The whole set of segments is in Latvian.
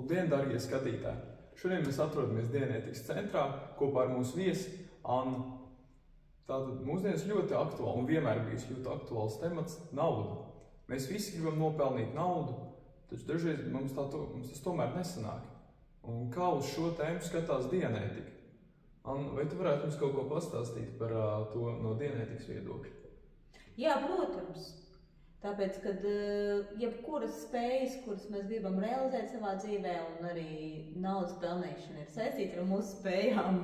Labdien, darbie skatītāji! Šodien mēs atrodamies Dianētikas centrā kopā ar mūsu viesi Annu. Tātad mūsdienas ļoti aktuāli un vienmēr bijis ļoti aktuāls temats – nauda. Mēs visi gribam nopelnīt naudu, taču dažreiz mums tas tomēr nesanāk. Un kā uz šo tēmu skatās Dianētika? Anna, vai tu varētu mums kaut ko pastāstīt par to no Dianētikas viedokļa? Jā, protams. Tāpēc, kad jebkuras spējas, kuras mēs gribam realizēt savā dzīvē, un arī naudas pelnīšana ir saistīta ar mūsu spējām,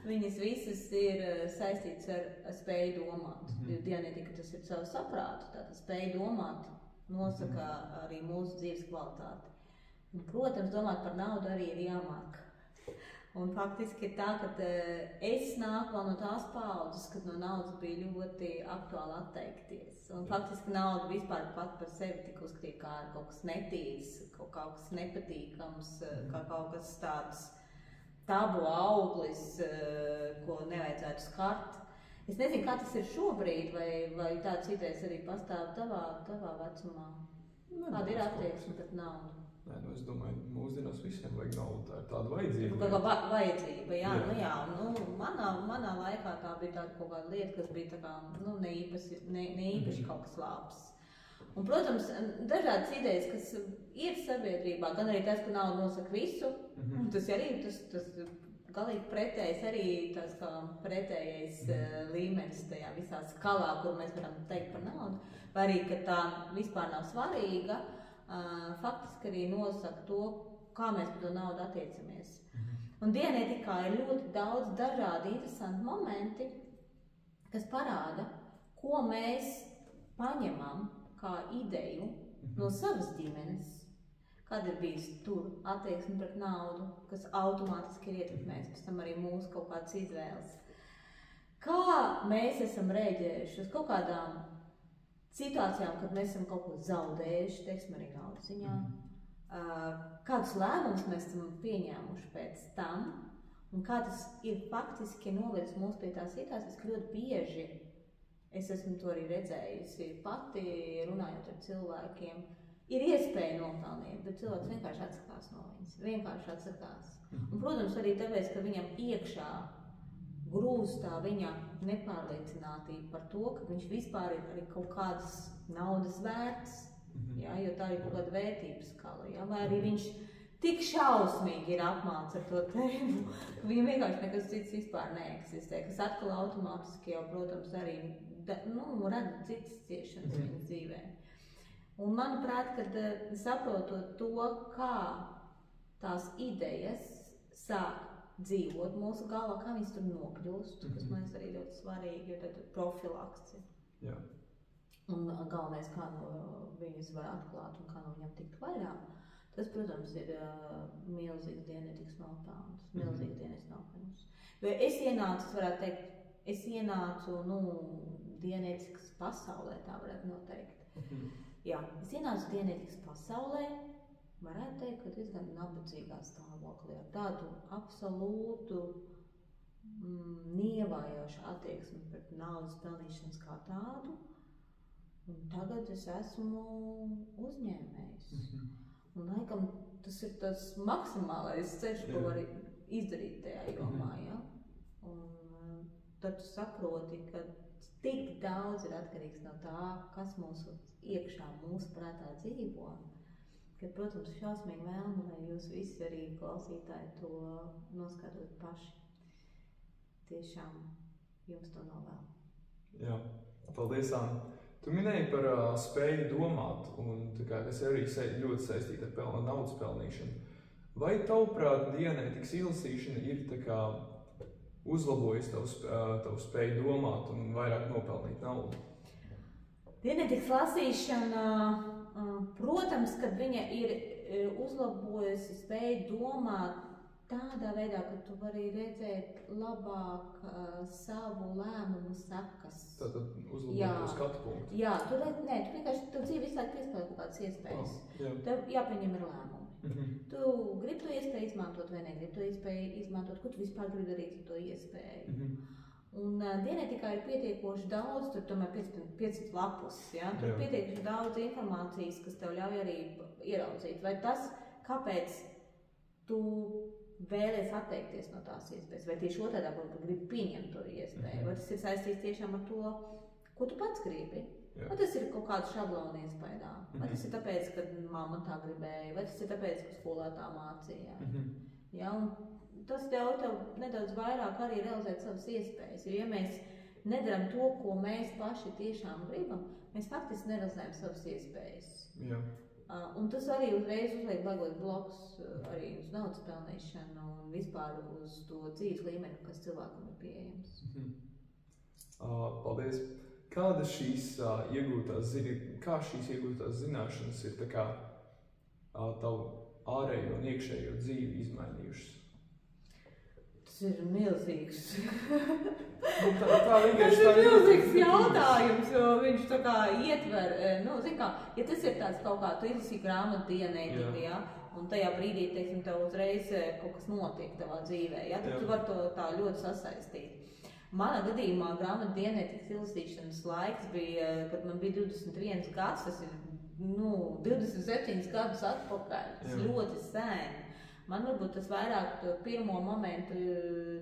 viņas visas ir saistītas ar spēju domāt. Jo Dianētika tas ir savu saprātu, tātad spēja domāt nosaka arī mūsu dzīves kvalitāti. Un, protams, domāt par naudu arī ir jāmāk. Un faktiski ir tā, ka es nāku vēl no tās paaudzes, kad no naudas bija ļoti aktuāli atteikties. Un faktiski nauda vispār pat par sevi tika uzskatīta kā kaut kas netīrs, kaut kas nepatīkams, kā kaut kas tāds tabu auglis, ko nevajadzētu skart. Es nezinu, kā tas ir šobrīd, vai tāds idejas arī pastāv tavā vecumā. Kāda ir attieksme pret naudu? Nē, es domāju, mūsdienās visiem vajag naudu, tā ir tāda vajadzība. Vajadzība, jā. Manā laikā tā bija tāda kaut kāda lieta, kas bija tā kā, ne īpaši kaut kas labs. Un, protams, dažādas idejas, kas ir sabiedrībā, gan arī tas, ka nauda nosaka visu, tas arī tas galīgi pretējs, arī tas kā pretējais līmenis tajā visā skalā, kur mēs varam teikt par naudu, vai arī, ka tā vispār nav svarīga. Faktiski arī nosaka to, kā mēs par to naudu attiecamies. Un Dianētikā ir ļoti daudz dažādi interesanti momenti, kas parāda, ko mēs paņemam kā ideju no savas ģimenes, kad ir bijis tur attieksme pret naudu, kas automātiski ir ietekmējis pēc tam arī mūsu kaut kādas izvēles. Kā mēs esam rēģējuši uz kaut kādām situācijām, kad mēs esam kaut ko zaudējuši, teiksim arī naudas ziņā, kādus lēmumus mēs esam pieņēmuši pēc tam, un kā tas ir faktiski novedis mūs pie tās situācijas, ka ļoti bieži, es esmu to arī redzējusi pati, runājot ar cilvēkiem, ir iespēja nopelnīt, bet cilvēks vienkārši atsakās no viņas, Un, protams, arī tāpēc, ka viņam iekšā grūst tā viņa nepārliecinātība par to, ka viņš vispār ir arī kaut kādas naudas vērts, jo tā ir kaut kāda vērtības skala, vai arī viņš tik šausmīgi ir apmāts ar to tēmu, ka viņam vienkārši nekas cits vispār neeksistē, kas atkal automātiski jau, protams, arī rada citas ciešanas viņa dzīvē. Un manuprāt, kad saprotot to, kā tās idejas sāk dzīvot mūsu galvā, kā viņas tur nokļūst, kas man ir arī ļoti svarīgi, jo tad profilakse. Jā. Un galvenais, kā no viņas var atklāt un kā no viņam tikt vaļā, tas, protams, ir milzīgs Dianētikas nopelns, milzīgs Dianētikas nopelns. Jo es ienācu Dianētikas pasaulē, tā varētu noteikt. Jā, es ienācu Dianētikas pasaulē, varētu teikt, ka diezgan nabadzīgā stāvoklī ar tādu absolūtu nievājošu attieksmi pret naudas pelnīšanas kā tādu. Un tagad es esmu uzņēmējs. Un laikam tas ir tas maksimālais ceļš, ko var izdarīt tajā jomā. Ja? Un tad tu saproti, ka tik daudz ir atkarīgs no tā, kas mūsu iekšā, mūsu prātā dzīvo. Kad, protams, šausmīgi vēlme, lai jūs visi arī klausītāji to noskatot paši. Tiešām jums to novēlu. Jā, paldies, Anna. Tu minēji par spēju domāt, un kas arī ļoti saistīta ar naudas pelnīšanu. Vai tavuprāt Dianētikas izlasīšana ir uzlabojusi tavu spēju domāt un vairāk nopelnīt naudu? Dianētikas lasīšana, protams, kad viņa ir uzlabojusi spēju domāt tādā veidā, ka tu vari redzēt labāk savu lēmumu sekas. Tātad uzlabot to skatu punktu. Jā, tu vienkārši dzīvi visu laiku piespēlē kaut kādas iespējas. Tev jāpieņem ir lēmumi. Tu gribi to iespēju izmantot vai negribi to iespēju izmantot, ko tu vispār gribi darīt ar to iespēju. Un Dianētikā ir pietiekoši daudz, tur tomēr 15 lapus, tur ir pietiekoši daudz informācijas, kas tev ļauj arī ieraudzīt. Vai tas, kāpēc tu vēlies atteikties no tās iespējas, vai tieši otrādi varbūt gribi pieņemt to iespēju, vai tas ir saistīts tiešām ar to, ko tu pats gribi. Vai tas ir kaut kāda šablona iespējā, vai tas ir tāpēc, ka mamma tā gribēja, vai tas ir tāpēc, ka skolā tā mācīja. Ja, un tas ļauj tev nedaudz vairāk arī realizēt savas iespējas, jo ja mēs nedaram to, ko mēs paši tiešām gribam, mēs faktiski nerealizējam savas iespējas. Jā. Un tas arī uzreiz uzliek baigos blokus arī uz naudas pelnīšanu un vispār uz to dzīves līmeni, kas cilvēkam ir pieejams. Paldies! Kāda šīs iegūtās zināšanas ir tā kā tavu ārējo un iekšējo dzīvi izmainījušas? Tas ir milzīgs. Tā tas ir milzīgs jautājums, jo viņš tā kā ietver, zin kā, ja tas ir tāds kaut kā, tu izlasīji grāmatu dienētiku, ja, un tajā brīdī, teiksim, tev uzreiz kaut kas notiek tavā dzīvē, ja, tad tu vari to tā ļoti sasaistīt. Manā gadījumā grāmatu dienētikas izlasīšanas laiks bija, kad man bija 21 gads, tas ir, 27 gadus atpakaļ, tas ļoti sen. Man varbūt tas vairāk pirmo momentu,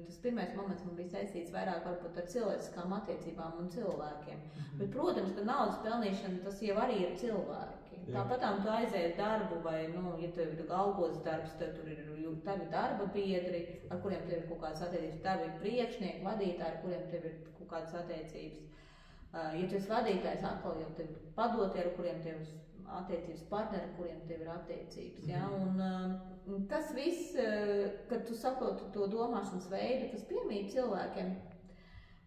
tas pirmais moments man bija saistīts vairāk varbūt ar cilvēciskām attiecībām un cilvēkiem. Bet, protams, ka naudas pelnīšana tas jau arī ir cilvēki. Tāpatām tu aizies darbu vai, ja tev ir algots darbs, tad tur ir tavi darba biedri, ar kuriem tev ir kaut kādas attiecības, tavi priekšnieki, vadītāji, ar kuriem tev ir kaut kādas attiecības. Ja tu esi vadītājs, atkal jau tev padotie, ar kuriem tev ir attiecības partneri, ar kuriem tev ir attiecības. Ja? Un tas viss, kad tu saproti to domāšanas veidu, kas piemīt cilvēkiem,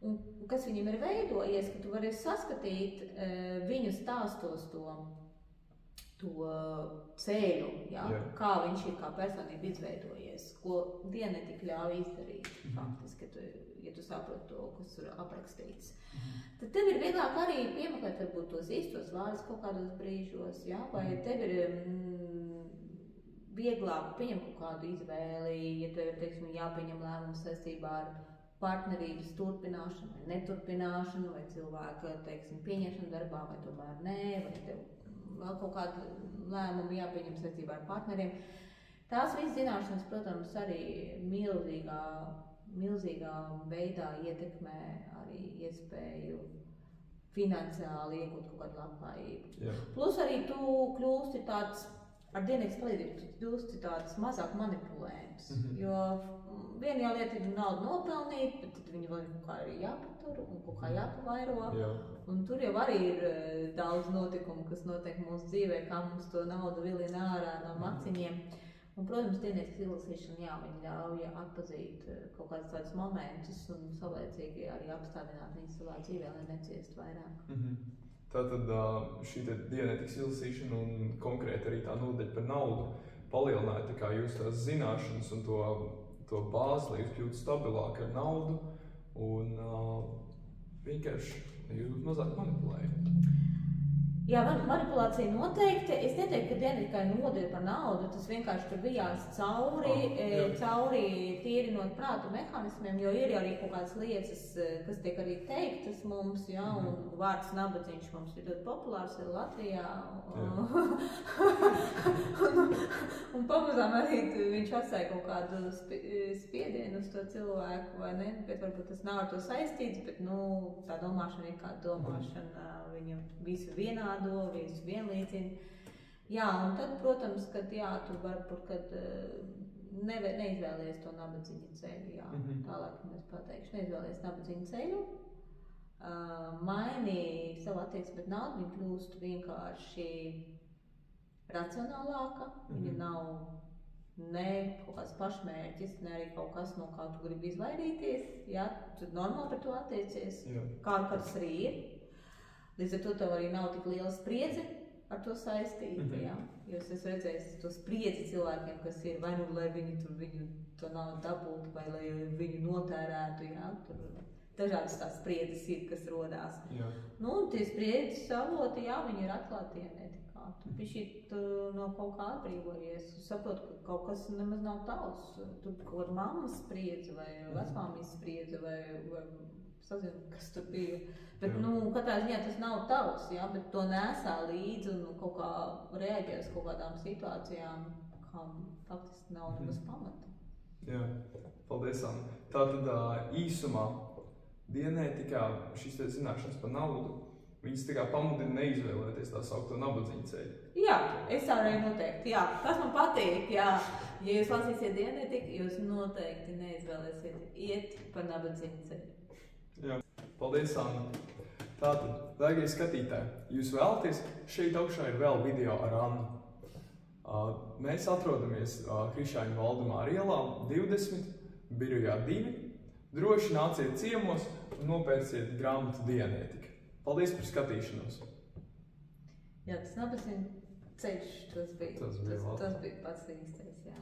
un kas viņam ir veidojies, ka tu vari saskatīt viņu stāstos to ceļu, ja? Kā viņš ir kā personība izveidojies, ko dienetika ļauj izdarīt, faktiski, ja tu saproti to, kas ir aprakstīts. Tad tev ir vieglāk arī piemeklēt varbūt tos īstos vārdus kaut kādos brīžos, ja? Vai tev ir vieglāk pieņemt kaut kādu izvēli, ja tev ir, teiksim, jāpieņem lēmums saistībā ar partnerības turpināšanu vai neturpināšanu, vai cilvēka, teiksim, pieņemšanu darbā, vai tomēr nē, vai tev vēl kaut kādu lēmumu jāpieņem saistībā ar partneriem. Tās visas zināšanas, protams, arī milzīgā veidā ietekmē arī iespēju finansiāli iegūt kaut kādu labklājību. Plus arī tu kļūsti tāds, ar dienīgas palīdzību, tu kļūsti tāds mazāk manipulējums, jo viena jau lieta ir naudu nopelnīt, bet tad viņu vēl kaut kā arī jāpatur un kaut kā jāpavairo. Un tur jau arī ir daudz notikumu, kas notiek mūsu dzīvē, kā mums to naudu vilina ārā no maciņiem. Un, protams, dienīgas izlasīšana, viņi ļauj atpazīt kaut kādus tādus momentus un savlaicīgi arī apstādināt viņus savā dzīvē, lai neciest vairāk. Tātad šī dienētikas izlasīšana un konkrēti arī tā nodaļa par naudu palielināja tā kā jūs tās zināšanas un to bāzi, lai jūs kļūtu stabilāki ar naudu un vienkārši jūs mazāk manipulējat. Jā, manipulācija noteikti. Es neteiktu, ka dienetikai nodeļa par naudu, tas vienkārši tur bijās cauri tīrinot prātu mehānismiem, jo ir arī kaut kādas lietas, kas tiek arī teiktas mums, ja, un vārds nabadzīgs mums ir ļoti populārs Latvijā. Un pamazām arī viņš atstāja kaut kādu spiedienu uz to cilvēku, vai ne? Bet varbūt tas nav ar to saistīts, bet, tā domāšana ir kāda domāšana, viņa visu vienādo, visu vienlīdzina. Jā, un tad, protams, kad tu varbūt, kad neizvēlies to nabadzīņa ceļu, jā, tālāk mēs pateikšu, neizvēlies nabadzīņa ceļu, maini savu attieksmi pret naudu, viņa kļūst vienkārši racionālāka, viņa nav ne kaut kāds pašmērķis, ne arī kaut kas, no kā tu gribi izvairīties, jā, tu normāli par to attiecies, kā tas arī ir. Līdz ar to tev arī nav tik liela spriedze ar to saistīta, jā. Jo es esmu redzējis to spriedzi cilvēkiem, kas ir vai lai viņu to naudu dabūtu, vai lai viņu notērētu, jā. Tur dažādas tās spriedzes ir, kas rodās. Un tie spriedzes avoti, jā, viņi ir atklāti dienetikā. Tu pišķīt no kaut kā atbrīvojies. Tu saproti, ka kaut kas nemaz nav tavs. Tu kaut kāda mammas spriedze vai vecmāmijas spriedze vai sazinu, kas tur bija. Bet, katrā ziņā tas nav tavs, ja, bet to nesā līdzi un kaut kā reaģē uz kaut kādām situācijām, kam faktiski nav nemaz pamata. Jā, paldies, Anna. Tātad īsumā dienētikā šīs te zināšanas par naudu, viņas tā kā pamudina neizvēlēties tā saukto nabadzīņu ceļu. Jā, es arī noteikti, jā, tas man patīk, jā. Ja jūs lasīsiet dienētiku, jūs noteikti neizvēlēsiet iet par nabadzīņu ceļu. Jā, paldies, Anna. Tātad, dārgie skatītāji, jūs vēlaties, šeit augšā ir vēl video ar Annu. Mēs atrodamies Krišāņu Valdemāra ielā 20, birojā 2. Droši nāciet ciemos un nopērciet grāmatu dienētika. Paldies par skatīšanos! Jā, tas nabadzīņu ceļš, tas bija pats īstais, jā.